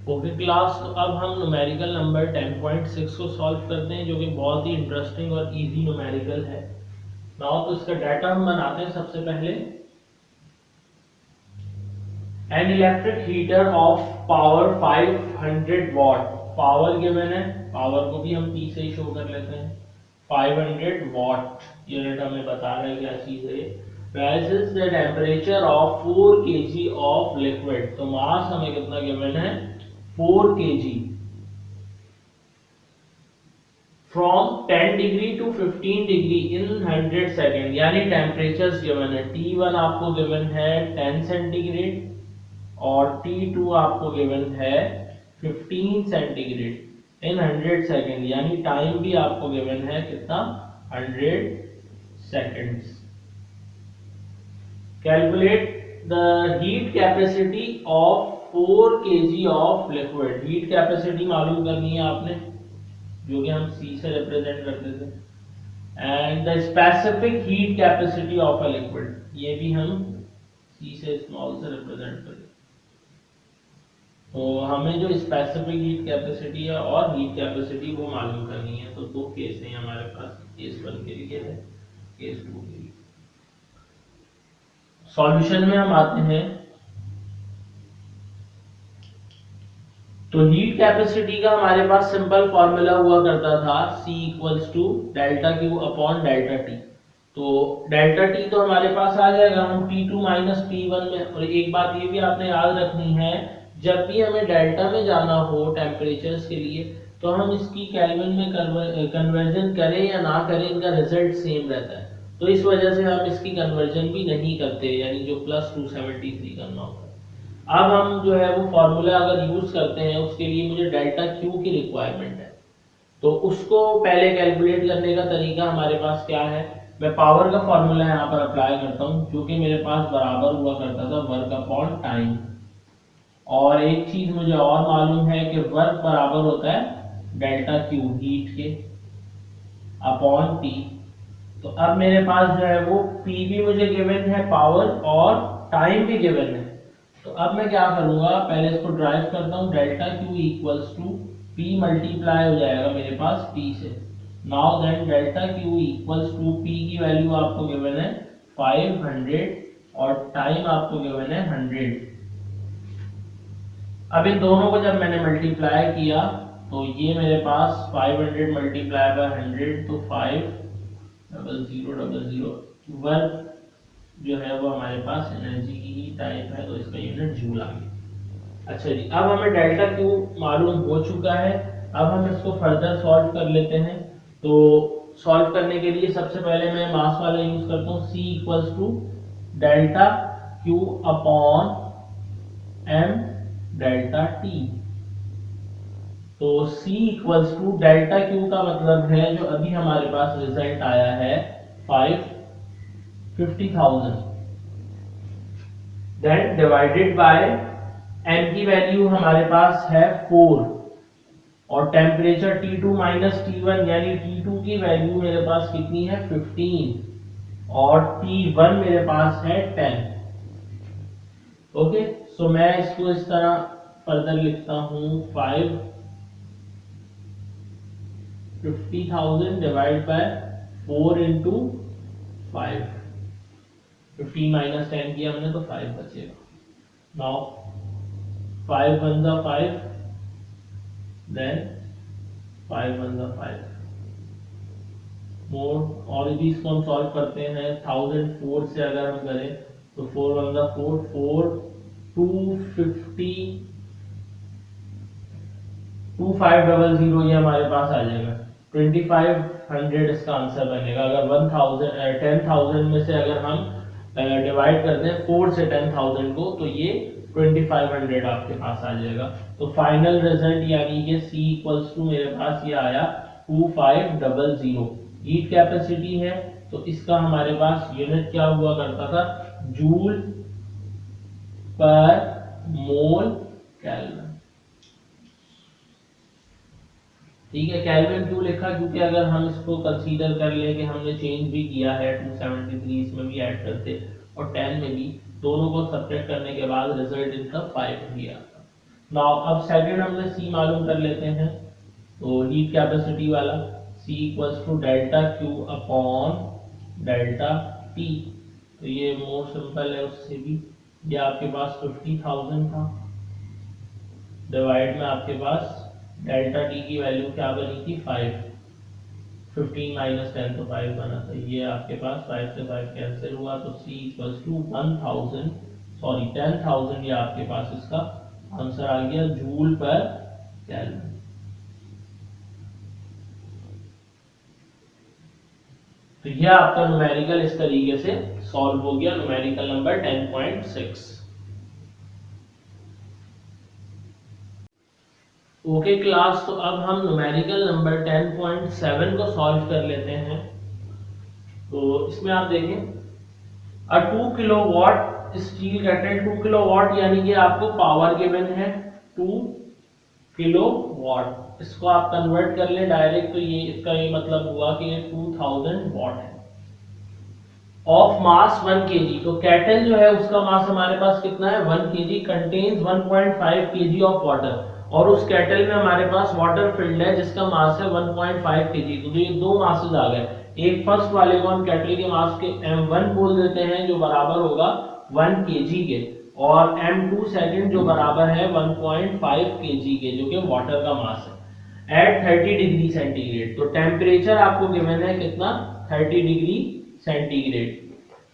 Okay class, तो अब हम न्यूमेरिकल नंबर 10.6 को सॉल्व करते हैं, जो कि बहुत ही इंटरेस्टिंग और इजी न्यूमेरिकल है। नाउ तो इसका डाटा हम बनाते हैं। सबसे पहले an electric heater of power 500 what, power given है, पावर को भी हम P से ही शो कर लेते हैं। 500 वॉट यूनिट हमें बता रहा है क्या चीज है। rises the temperature of 4 kg of liquid, तो मास हमें कितना गिवन है 4 kg from 10 degree to 15 degree in 100 second, यानी टेम्परेचर्स गिवन है। T1 आपको गिवन है 10 सेंटीग्रेड और T2 आपको गिवन है 15 सेंटीग्रेड इन 100 सेकेंड, यानी टाइम भी आपको गिवन है कितना 100 seconds. Calculate the heat capacity of 4 kg of liquid, heat capacity मालूम करनी है आपने, जो कि हम C से रिप्रेजेंट करते थे। And the specific heat capacity of a liquid, ये भी हम C से स्मॉल से रिप्रेजेंट करते हैं। तो हमें जो स्पेसिफिक हीट कैपेसिटी है और हीट कैपेसिटी वो मालूम करनी है। तो दो केस हैं हमारे पास, केस 1 के लिए है, केस 2 के लिए। सॉल्यूशन में हम आते हैं। तो हीट कैपेसिटी का हमारे पास सिंपल फॉर्मूला हुआ करता था C equals to delta Q upon delta T। तो डेल्टा T तो हमारे पास आ जाएगा हम T2 माइनस T1 में। और एक बात ये भी आपने याद रखनी है, जब भी हमें डेल्टा में जाना हो टेम्परेचर्स के लिए, तो हम इसकी केल्विन में कन्वर्जन करें या ना करें, इनका रिजल्ट सेम रहता है। तो इस वजह से हम इसकी कन्वर्जन भी नहीं करते, यानी जो प्लस 273 करना होता है। अब हम जो है वो फॉर्मूला अगर यूज करते हैं, उसके लिए मुझे डेल्टा Q की रिक्वायरमेंट है। तो उसको पहले कैलकुलेट करने का तरीका हमारे पास क्या है, मैं पावर का फॉर्मूला यहाँ पर अप्लाई करता हूँ, जो कि मेरे पास बराबर हुआ करता था वर्क अपॉन टाइम। और एक चीज मुझे और मालूम है कि वर्क बराबर होता है डेल्टा Q हीट के अपॉन T। तो अब मेरे पास जो है वो P भी मुझे गिवन है पावर, और टाइम भी गिवन है। तो अब मैं क्या करूंगा, पहले इसको ड्राइव करता हूँ। Delta Q equals to P multiply हो जाएगा मेरे पास T से। Now then delta Q equals to P की वैल्यू आपको गिवन है 500 और टाइम आपको गिवन है 100। अब इन दोनों को जब मैंने मल्टीप्लाई किया, तो ये मेरे पास 500 मल्टीप्लाई बाय 100, तो 50000 वर्क जो है वो हमारे पास एनर्जी की ही टाइप है, तो इसका यूनिट जूल आ गया। अच्छा जी, अब हमें डेल्टा Q मालूम हो चुका है। अब हम इसको फर्दर सॉल्व कर लेते हैं। तो सॉल्व करने के लिए सबसे पहले मैं मास वाला यूज करता हूँ, C equals to delta Q upon M delta T। तो C equals to delta Q का मतलब है जो अभी हमारे पास रिजल्ट आया है 50,000, देन डिवाइडेड बाय M की वैल्यू हमारे पास है 4, और टेम्परेचर T2 माइनस T1, यानी T2 की वैल्यू मेरे पास कितनी है 15, और T1 मेरे पास है 10। ओके, सो मैं इसको इस तरह फर्दर लिखता हूं, 50,000 डिवाइड बाय 4 इंटू 5, 15 माइनस 10 किया हमने तो 5 बचेगा। नाउ 5 1 जा 5, देन 5 1 जा 5 मोर, और भी इसको हम सॉल्व करते हैं। 1004 से अगर हम करें तो 4 1 जा 4, 4 250 2500 ये हमारे पास आ जाएगा। 2500 इसका आंसर बनेगा। अगर 10,000 में से अगर हम डिवाइड करते हैं 4 से 10,000 को, तो ये 2500 आपके पास आ जाएगा। तो फाइनल रिजल्ट यानी कि C इक्वल्स टू मेरे पास ये आया 2500। हीट कैपेसिटी है, तो इसका हमारे पास यूनिट क्या हुआ करता था, जूल पर मोल केल्विन। ठीक है, केल्विन क्यों लिखा, क्योंकि अगर हम इसको कंसीडर कर ले कि हमने चेंज भी किया है, 273 इसमें भी ऐड करते और 10 में भी, दोनों को सब्ट्रैक्ट करने के बाद रिजल्ट इनका 5 ही आता। नाउ अब सेकंड हमने सी मालूम कर लेते हैं, तो हीट कैपेसिटी वाला C equals to delta Q upon delta T. तो ये मोर सिंपल है उससे भी, ये आपके पास 50,000 था, डिवाइड में आपके पास डेल्टा टी की वैल्यू क्या बनी थी 5, 15 माइनस 10 तो 5 बना था, ये आपके पास 5 से 5 कैंसिल हुआ, तो C इक्वल्स टू 1000 सॉरी 10,000, ये आपके पास इसका आंसर आ गया जूल पर केल्विन। तो यह आपका न्यूमेरिकल इस तरीके से सॉल्व हो गया, न्यूमेरिकल नंबर 10.6। ओके क्लास, तो अब हम न्यूमेरिकल नंबर 10.7 को सॉल्व कर लेते हैं। तो इसमें आप देखें, अ 2 किलोवाट स्टील केटल, 2 किलोवाट यानी कि आपको पावर गिवन है 2 किलोवाट, इसको आप कन्वर्ट कर ले डायरेक्ट, तो ये इसका ये मतलब हुआ कि ये 2000 वाट है। ऑफ मास 1 kg, तो केटल जो है उसका मास हमारे पास कितना है 1 kg, contains 1.5 kg of water, और उस केटल में हमारे पास वाटर फिल्ड है जिसका मास है 1.5 kg। तो ये दो मासेस आ गए, एक फर्स्ट वाले को हम केटल के मास के m1 बोल देते हैं जो बराबर होगा 1 kg के, और m2 सेकंड जो बराबर है 1.5 kg के, जो कि वाटर का मास है एट 30 डिग्री सेंटीग्रेड। तो टेम्परेचर आपको गिवन है कितना 30 डिग्री सेंटीग्रेड।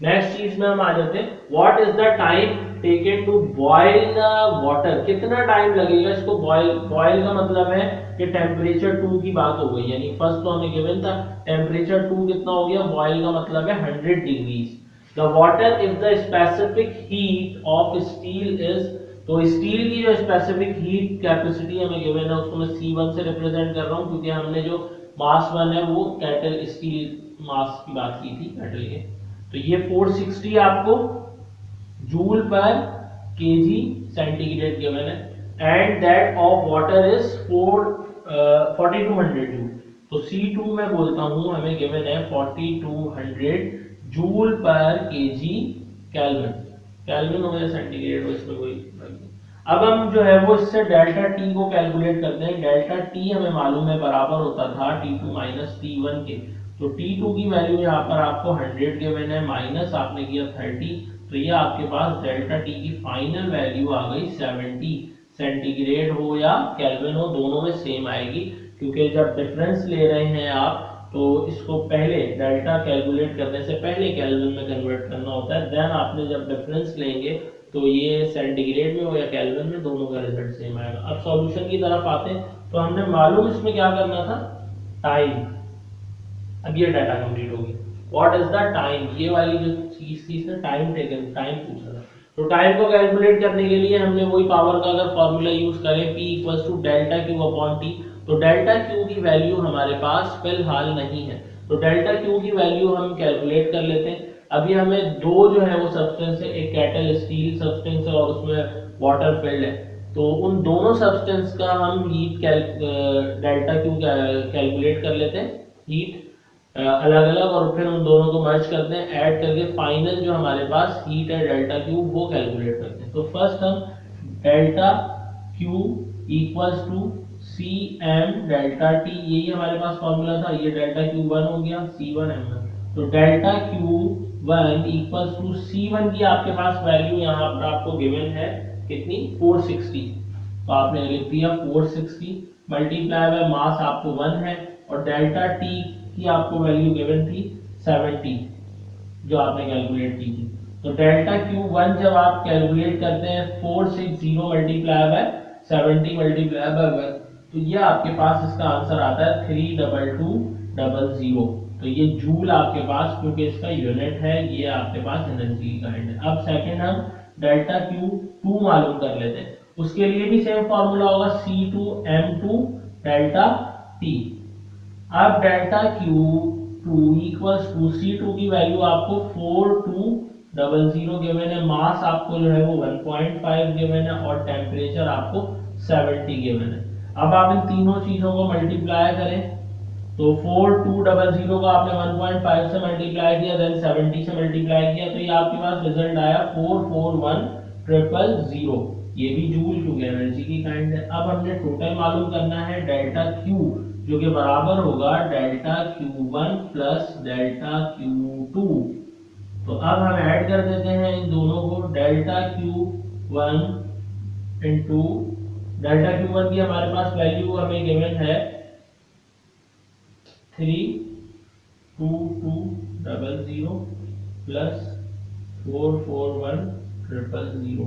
नेक्स्ट चीज में हम आ जाते हैं, what is the time taken to boil the water, कितना टाइम लगेगा इसको बॉयल, बॉयल का मतलब है कि टेम्परेचर 2 की बात हो गई, यानी फर्स्ट तो हमें गिवन था टेम्परेचर 2 कितना हो गया, बॉयल का मतलब है 100 degrees. The water if the specific heat of steel is, तो स्टील की जो स्पेसिफिक हीट कैपेसिटी हमें गिवन है उसको मैं C1 से रिप्रेजेंट कर रहा हूँ, क्योंकि हमने जो मास 1 है वो केटल स्टील मास की बात की थी केटल के। तो ये 460 आपको joule per KG centigrade given है, and that of water is 4200 joule. तो C2 में बोलता हूं हमें गिवन है 4200 joule per KG kelvin, kelvin हो या सेंटीग्रेड हो इसमें कोई। अब हम जो है वो इससे डेल्टा टी को कैलकुलेट करते हैं। डेल्टा टी हमें मालूम है बराबर होता था T2 माइनस T1 के, तो T2 की वैल्यू यहाँ पर आपको 100 गिवन है, माइनस आपने किया 30, तो ये आपके पास डेल्टा टी की फाइनल वैल्यू आ गई 70, सेंटीग्रेड हो या केल्विन हो दोनों में सेम आएगी, क्योंकि जब डिफरेंस ले रहे हैं आप तो इसको पहले डेल्टा कैलकुलेट करने से पहले केल्विन में कन्वर्ट करना होता है, देन आपने जब डिफरेंस लेंगे तो ये सेंटीग्रेड में हो या केल्विन में दोनों का रिजल्ट सेम आएगा। अब सॉल्यूशन की तरफ आते हैं, तो हमने मालूम इसमें क्या करना था टाइम। अब ये डाटा कंप्लीट होगी, व्हाट इज द टाइम, ये वाली जो चीज थी इसने टाइम टेकन, टाइम पूछा था। तो टाइम को कैलकुलेट करने के लिए हमने वही पावर का अगर फॉर्मूला यूज करें P equals to delta Q upon T, तो डेल्टा क्यू की वैल्यू हमारे पास फिलहाल नहीं है, तो डेल्टा क्यू की वैल्यू हम कैलकुलेट कर लेते हैं। अभी हमें दो जो है वो सब्सटेंस है, एक केटल स्टील सब्सटेंस है और उसमें वाटर फिल्ड है, तो उन दोनों सब्सटेंस का हम हीट डेल्टा क्यू कैलकुलेट कर लेते हैं, हीट अलग अलग, और फिर उन दोनों को मर्ज करते हैं, ऐड करके फाइनल जो हमारे पास हीट है डेल्टा क्यू वो कैलकुलेट करते हैं। तो फर्स्ट हम delta Q equals to C M delta T, यही हमारे पास फॉर्मूला था, ये डेल्टा क्यू वन हो गया C1m1, तो delta Q one equals to C1 की आपके पास वैल्यू यहाँ पर आपको गिवन है कितनी 460, तो आपने लिख दिया 460 मल्टीप्लाई बाय मास आपको 1 है, और डेल्टा टी की आपको वैल्यू गिवन थी 70 जो आपने कैलकुलेट की थी। तो डेल्टा क्यू वन जब आप कैलकुलेट करते हैं 460 मल्टीप्लाई बाय 70 मल्टीप्लाई बाय 1, तो ये आपके पास इसका आंसर आता है 32200। तो ये जूल आपके पास, क्योंकि इसका यूनिट है, ये आपके पास एनर्जी का है। अब सेकंड हम डेल्टा क्यू टू मालूम कर लेते हैं, उसके लिए भी सेम फॉर्मूला होगा C2m2 डेल्टा टी। अब delta Q two equals to C2 की वैल्यू आपको 4200 गिवन है, मास आपको जो है वो 1.5 गिवन है, और टेम्परेचर आपको 70 गिवन है। अब आप इन तीनों चीजों को मल्टीप्लाई करें, तो 4200 को आपने 1.5 से मल्टीप्लाई किया, देन 70 से मल्टीप्लाई किया, तो ये आपके पास रिजल्ट आया 441000। ये भी जूल क्योंकि एनर्जी की काइंड है। अब हमने टोटल मालूम करना है डेल्टा क्यू, जो कि बराबर होगा delta Q1 plus delta Q2। तो अब हम ऐड कर देते हैं इन दोनों को, delta Q1 into delta Q1 की हमारे पास वैल्यू हमें गिवन है 32200 प्लस 441000।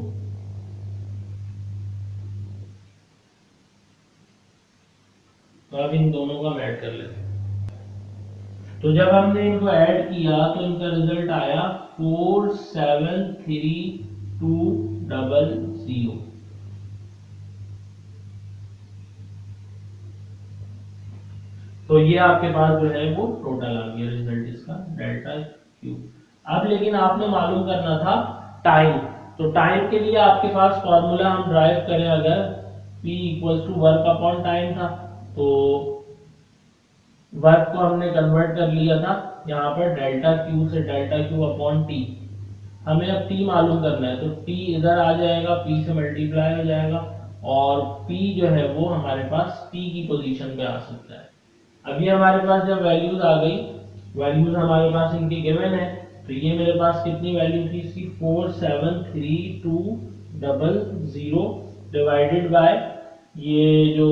तो अब इन दोनों को हम ऐड कर लेते हैं। तो जब हमने इनको ऐड किया तो इनका रिजल्ट आया 473200। तो ये आपके पास जो है वो टोटल आ गया रिजल्ट इसका डेल्टा क्यू। अब लेकिन आपने मालूम करना था टाइम। तो टाइम के लिए आपके पास फॉर्मूला हम ड्राइव करें, अगर P equals to work upon time था, तो वर्क को हमने कन्वर्ट कर लिया था यहाँ पर डेल्टा क्यू से, डेल्टा क्यू अपॉन टी। हमें अब टी मालूम करना है, तो टी इधर आ जाएगा, पी से मल्टीप्लाई हो जाएगा, और पी जो है वो हमारे पास टी की पोजीशन पे आ सकता है। अभी हमारे पास जब वैल्यूज आ गई, वैल्यूज हमारे पास इनकी गिवन है, तो ये मेरे पास कितनी वैल्यू थी इसकी 473200 डिवाइडेड बाय ये जो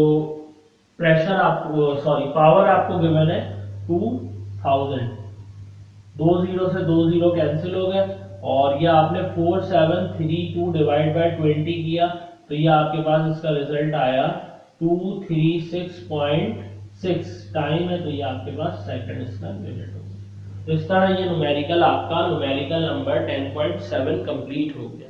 प्रेशर आपको, सॉरी पावर आपको गिवन है 2000। 20 से 20 कैंसिल हो गए, और ये आपने 4732 डिवाइड बाय 20 किया, तो ये आपके पास इसका रिजल्ट आया 236.6 टाइम है, तो ये आपके पास सेकंड इसका यूनिट होगा। तो इस तरह ये न्यूमेरिकल आपका न्यूमेरिकल नंबर 10.7 कंप्लीट हो गया।